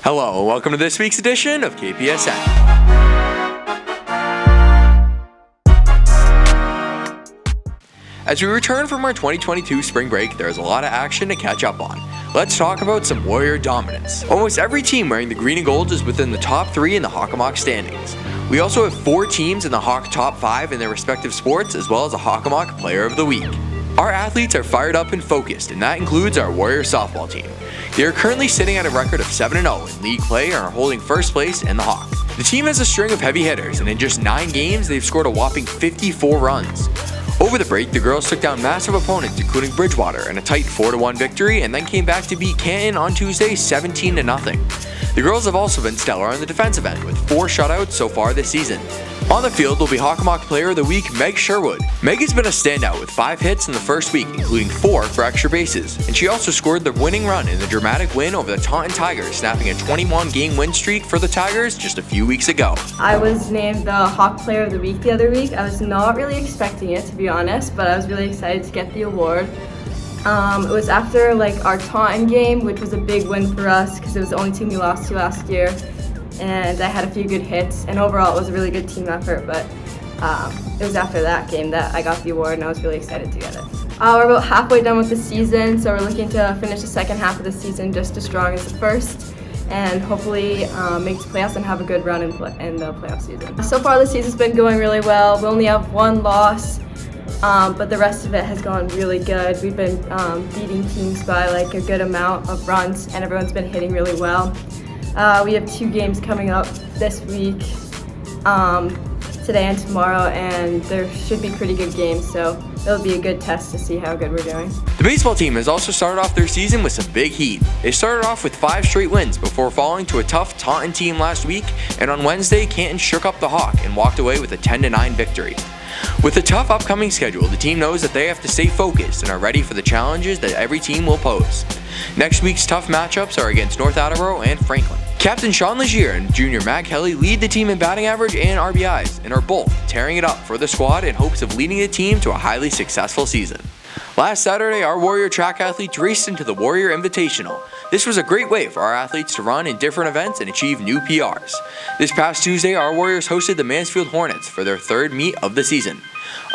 Hello, and welcome to this week's edition of Kpsn. As we return from our 2022 spring break, there is a lot of action to catch up on. Let's talk about some Warrior dominance. Almost every team wearing the green and gold is within the top 3 in the Hockomock standings. We also have 4 teams in the Hawk top 5 in their respective sports, as well as a Hockomock Player of the Week. Our athletes are fired up and focused, and that includes our Warrior softball team. They are currently sitting at a record of 7-0 in league play and are holding first place in the Hawk. The team has a string of heavy hitters, and in just 9 games, they've scored a whopping 54 runs. Over the break, the girls took down massive opponents including Bridgewater in a tight 4-1 victory, and then came back to beat Canton on Tuesday 17-0. The girls have also been stellar on the defensive end with 4 shutouts so far this season. On the field will be Hockomock Player of the Week Meg Sherwood. Meg has been a standout with 5 hits in the first week, including 4 for extra bases, and she also scored the winning run in the dramatic win over the Taunton Tigers, snapping a 21-game win streak for the Tigers just a few weeks ago. I was named the Hawk Player of the Week the other week. I was not really expecting it, to be honest, but I was really excited to get the award. It was after our Taunton game, which was a big win for us because it was the only team we lost to last year. And I had a few good hits, and overall it was a really good team effort, but it was after that game that I got the award, and I was really excited to get it. We're about halfway done with the season, so we're looking to finish the second half of the season just as strong as the first, and hopefully make the playoffs and have a good run in the playoff season. So far the season's been going really well. We only have 1 loss, but the rest of it has gone really good. We've been beating teams by a good amount of runs, and everyone's been hitting really well. We have 2 games coming up this week, today and tomorrow, and there should be pretty good games, so it'll be a good test to see how good we're doing. The baseball team has also started off their season with some big heat. They started off with 5 straight wins before falling to a tough Taunton team last week, and on Wednesday, Canton shook up the Hawk and walked away with a 10-9 victory. With a tough upcoming schedule, the team knows that they have to stay focused and are ready for the challenges that every team will pose. Next week's tough matchups are against North Attleboro and Franklin. Captain Sean Legier and junior Matt Kelly lead the team in batting average and RBIs and are both tearing it up for the squad in hopes of leading the team to a highly successful season. Last Saturday, our Warrior track athletes raced into the Warrior Invitational. This was a great way for our athletes to run in different events and achieve new PRs. This past Tuesday, our Warriors hosted the Mansfield Hornets for their 3rd meet of the season.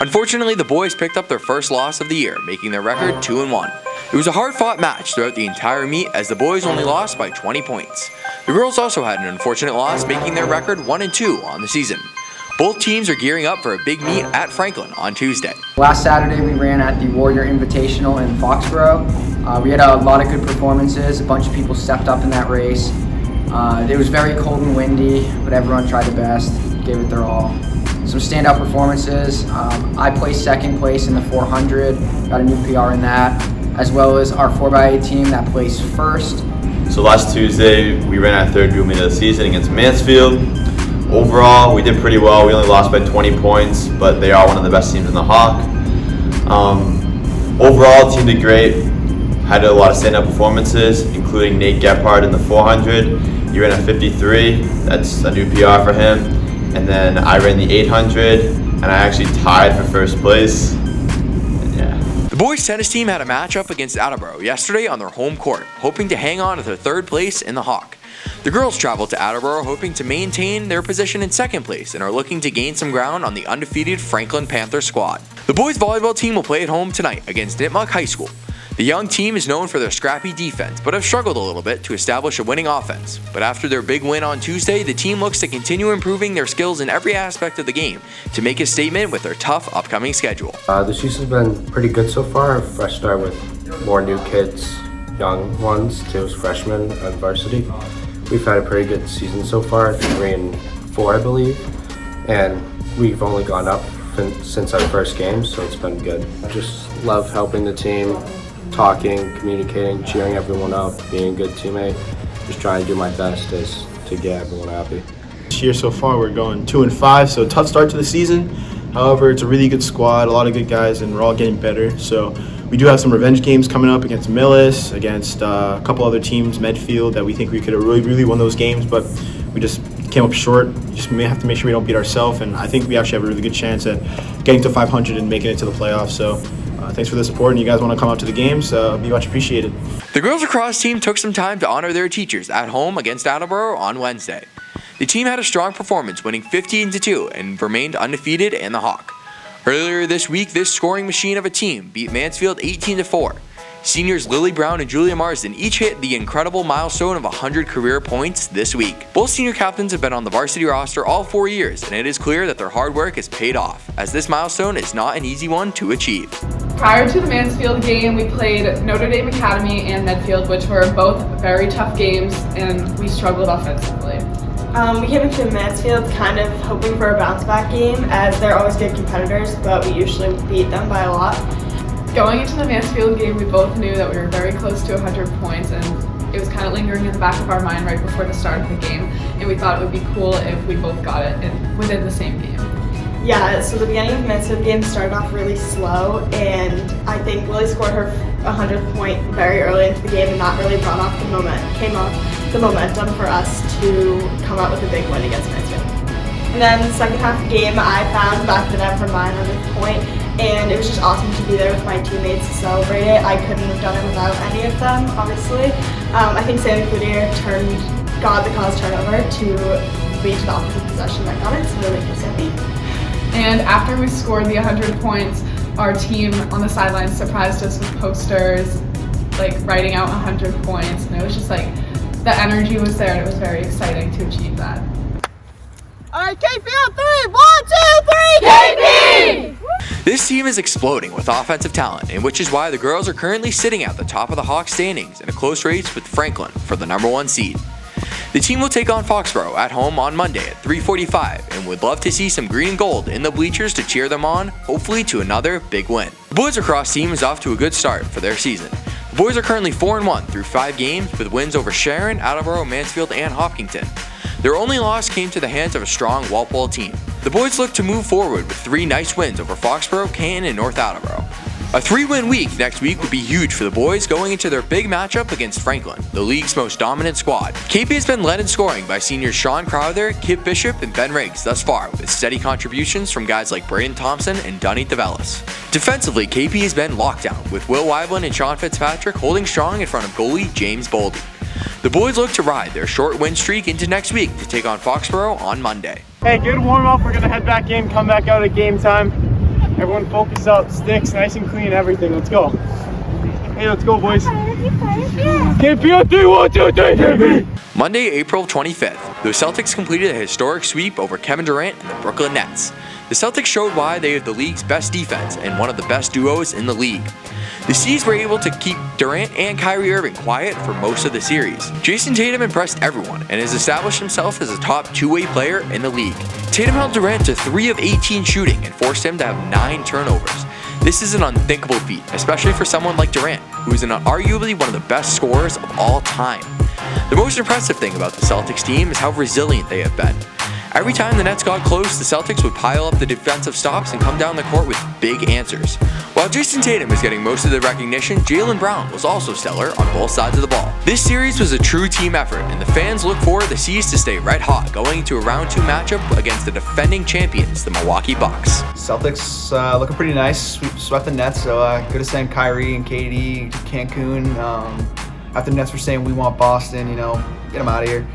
Unfortunately, the boys picked up their first loss of the year, making their record 2-1. It was a hard-fought match throughout the entire meet as the boys only lost by 20 points. The girls also had an unfortunate loss, making their record 1-2 on the season. Both teams are gearing up for a big meet at Franklin on Tuesday. Last Saturday we ran at the Warrior Invitational in Foxborough. We had a lot of good performances. A bunch of people stepped up in that race. It was very cold and windy, but everyone tried their best, gave it their all. Some standout performances. I placed 2nd place in the 400, got a new PR in that, as well as our 4x8 team that placed 1st. So last Tuesday, we ran our 3rd group meet of the season against Mansfield. Overall, we did pretty well. We only lost by 20 points, but they are one of the best teams in the Hawk. Overall, the team did great. Had a lot of standout performances, including Nate Gephardt in the 400. He ran a 53. That's a new PR for him. And then I ran the 800, and I actually tied for 1st place. The boys tennis team had a matchup against Attleboro yesterday on their home court, hoping to hang on to their 3rd place in the Hawk. The girls traveled to Attleboro hoping to maintain their position in 2nd place and are looking to gain some ground on the undefeated Franklin Panther squad. The boys volleyball team will play at home tonight against Nipmuc High School. The young team is known for their scrappy defense, but have struggled a little bit to establish a winning offense. But after their big win on Tuesday, the team looks to continue improving their skills in every aspect of the game to make a statement with their tough upcoming schedule. The season's been pretty good so far. A fresh start with more new kids, young ones, too, as freshmen on varsity. We've had a pretty good season so far, 3-4 I believe, and we've only gone up since our first game, so it's been good. I just love helping the team, talking, communicating, cheering everyone up, being a good teammate, just trying to do my best to get everyone happy. This year so far we're going 2-5, so tough start to the season. However, it's a really good squad, a lot of good guys, and we're all getting better. So we do have some revenge games coming up against Millis, against a couple other teams, Medfield, that we think we could have really won those games, but we just came up short. Just may have to make sure we don't beat ourselves, and I think we actually have a really good chance at getting to 500 and making it to the playoffs. So thanks for the support, and you guys want to come out to the games, be much appreciated. The girls lacrosse team took some time to honor their teachers at home against Attleboro on Wednesday. The team had a strong performance, winning 15-2 and remained undefeated in the Hawk. Earlier this week, this scoring machine of a team beat Mansfield 18-4. Seniors Lily Brown and Julia Marsden each hit the incredible milestone of 100 career points this week. Both senior captains have been on the varsity roster all 4 years, and it is clear that their hard work has paid off, as this milestone is not an easy one to achieve. Prior to the Mansfield game, we played Notre Dame Academy and Medfield, which were both very tough games, and we struggled offensively. We came into Mansfield kind of hoping for a bounce-back game, as they're always good competitors, but we usually beat them by a lot. Going into the Mansfield game, we both knew that we were very close to 100 points, and it was kind of lingering in the back of our mind right before the start of the game, and we thought it would be cool if we both got it within the same game. Yeah, so the beginning of the Mansfield game started off really slow, and I think Lily scored her 100th point very early into the game and not really brought off the momentum for us to come out with a big win against Mansfield. And then the second half of the game, I found back of the net for my 100th point, and it was just awesome to be there with my teammates to celebrate it. I couldn't have done it without any of them, obviously. I think Sammy Cloutier got the cause turnover to lead to the opposite possession that got it, so really makes me happy. And after we scored the 100 points, our team on the sidelines surprised us with posters, like writing out 100 points, and it was just like, the energy was there, and it was very exciting to achieve that. All right, KP on 3, 1, 2, 3, KP! This team is exploding with offensive talent, and which is why the girls are currently sitting at the top of the Hawks standings in a close race with Franklin for the #1 seed. The team will take on Foxborough at home on Monday at 3:45 and would love to see some green and gold in the bleachers to cheer them on, hopefully to another big win. The boys lacrosse team is off to a good start for their season. The boys are currently 4-1 through 5 games with wins over Sharon, Attleboro, Mansfield, and Hopkinton. Their only loss came to the hands of a strong Walpole team. The boys look to move forward with 3 nice wins over Foxborough, Canton, and North Attleboro. A 3-win week next week would be huge for the boys going into their big matchup against Franklin, the league's most dominant squad. KP has been led in scoring by seniors Sean Crowther, Kip Bishop, and Ben Riggs thus far, with steady contributions from guys like Braden Thompson and Dunny Tavelis. Defensively, KP has been lockdown, with Will Wyblin and Sean Fitzpatrick holding strong in front of goalie James Boldy. The boys look to ride their short win streak into next week to take on Foxborough on Monday. Hey, good warm-up. We're going to head back in, come back out at game time. Everyone focus up, sticks, nice and clean, everything. Let's go. Hey, let's go, boys. KP on 3, 1, 2, 3, KP! Monday, April 25th, the Celtics completed a historic sweep over Kevin Durant and the Brooklyn Nets. The Celtics showed why they have the league's best defense and one of the best duos in the league. The C's were able to keep Durant and Kyrie Irving quiet for most of the series. Jason Tatum impressed everyone and has established himself as a top two-way player in the league. Tatum held Durant to 3 of 18 shooting and forced him to have 9 turnovers. This is an unthinkable feat, especially for someone like Durant, who is arguably one of the best scorers of all time. The most impressive thing about the Celtics team is how resilient they have been. Every time the Nets got close, the Celtics would pile up the defensive stops and come down the court with big answers. While Jason Tatum is getting most of the recognition, Jaylen Brown was also stellar on both sides of the ball. This series was a true team effort, and the fans look for the C's to stay red hot going into a round 2 matchup against the defending champions, the Milwaukee Bucks. Celtics looking pretty nice. We swept the Nets, so good to send Kyrie and KD to Cancun. After the Nets were saying we want Boston, get them out of here.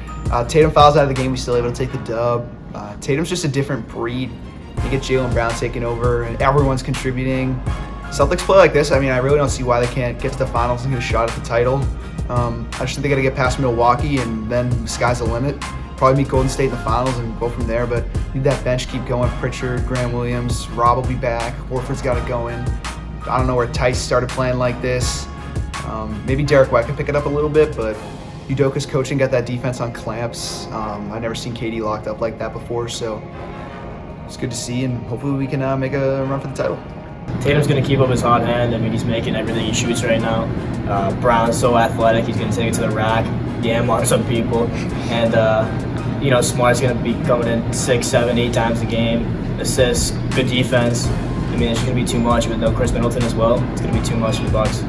Tatum fouls out of the game, we still able to take the dub. Tatum's just a different breed. You get Jaylen Brown taking over, and everyone's contributing. Celtics play like this, I really don't see why they can't get to the finals and get a shot at the title. I just think they got to get past Milwaukee, and then the sky's the limit. Probably meet Golden State in the finals and go from there, but need that bench keep going. Pritchard, Graham Williams, Rob will be back. Horford's got it going. I don't know where Tice started playing like this. Maybe Derek White can pick it up a little bit, but Udoka's coaching got that defense on clamps. I've never seen KD locked up like that before, so it's good to see, and hopefully we can make a run for the title. Tatum's going to keep up his hot hand. He's making everything he shoots right now. Brown's so athletic, he's going to take it to the rack, yam on some people, and Smart's going to be coming in 6, 7, 8 times a game. Assists, good defense. It's just going to be too much with Chris Middleton as well. It's going to be too much for the Bucks.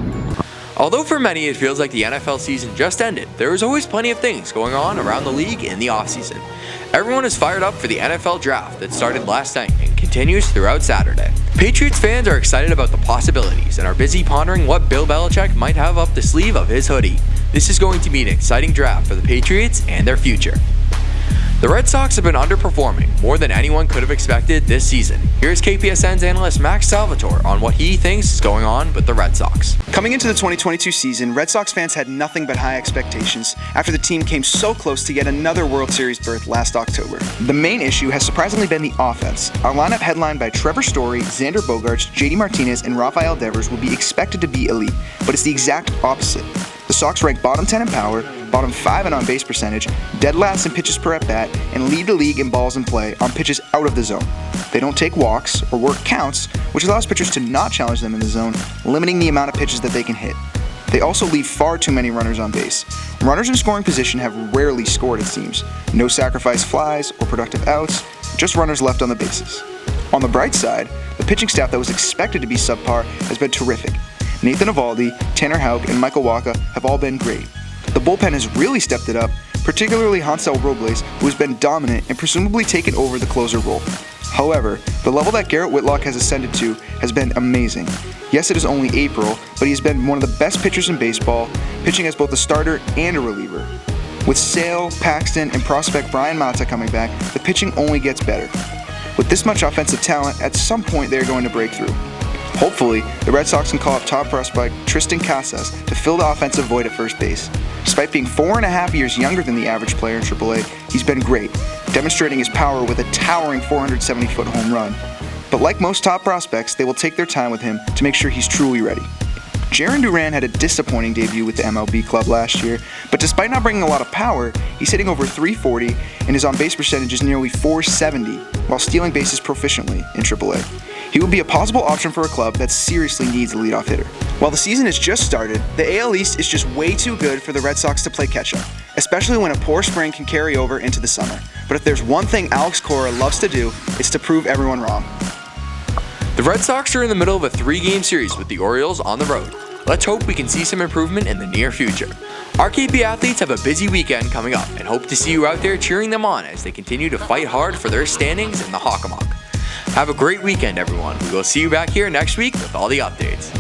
Although for many it feels like the NFL season just ended, there is always plenty of things going on around the league in the offseason. Everyone is fired up for the NFL draft that started last night and continues throughout Saturday. Patriots fans are excited about the possibilities and are busy pondering what Bill Belichick might have up the sleeve of his hoodie. This is going to be an exciting draft for the Patriots and their future. The Red Sox have been underperforming more than anyone could have expected this season. Here's Kpsn's analyst Max Salvatore on what he thinks is going on with the Red Sox. Coming into the 2022 season, Red Sox fans had nothing but high expectations after the team came so close to yet another World Series berth last October. The main issue has surprisingly been the offense. Our lineup headlined by Trevor Story, Xander Bogaerts, JD Martinez, and Rafael Devers would be expected to be elite, but it's the exact opposite. The Sox rank bottom 10 in power, bottom 5 in on-base percentage, dead last in pitches per at-bat, and lead the league in balls in play on pitches out of the zone. They don't take walks or work counts, which allows pitchers to not challenge them in the zone, limiting the amount of pitches that they can hit. They also leave far too many runners on base. Runners in scoring position have rarely scored, it seems. No sacrifice flies or productive outs, just runners left on the bases. On the bright side, the pitching staff that was expected to be subpar has been terrific. Nathan Eovaldi, Tanner Houck, and Michael Wacha have all been great. The bullpen has really stepped it up, particularly Hansel Robles, who has been dominant and presumably taken over the closer role. However, the level that Garrett Whitlock has ascended to has been amazing. Yes, it is only April, but he has been one of the best pitchers in baseball, pitching as both a starter and a reliever. With Sale, Paxton, and prospect Brian Mata coming back, the pitching only gets better. With this much offensive talent, at some point they are going to break through. Hopefully, the Red Sox can call up top prospect Tristan Casas to fill the offensive void at first base. Despite being 4.5 years younger than the average player in AAA, he's been great, demonstrating his power with a towering 470-foot home run. But like most top prospects, they will take their time with him to make sure he's truly ready. Jarren Duran had a disappointing debut with the MLB club last year, but despite not bringing a lot of power, he's hitting over 340 and his on-base percentage is nearly 470, while stealing bases proficiently in AAA. He would be a possible option for a club that seriously needs a leadoff hitter. While the season has just started, the AL East is just way too good for the Red Sox to play catch-up, especially when a poor spring can carry over into the summer. But if there's one thing Alex Cora loves to do, it's to prove everyone wrong. The Red Sox are in the middle of a 3-game series with the Orioles on the road. Let's hope we can see some improvement in the near future. Our KP athletes have a busy weekend coming up and hope to see you out there cheering them on as they continue to fight hard for their standings in the Hockomock. Have a great weekend, everyone. We will see you back here next week with all the updates.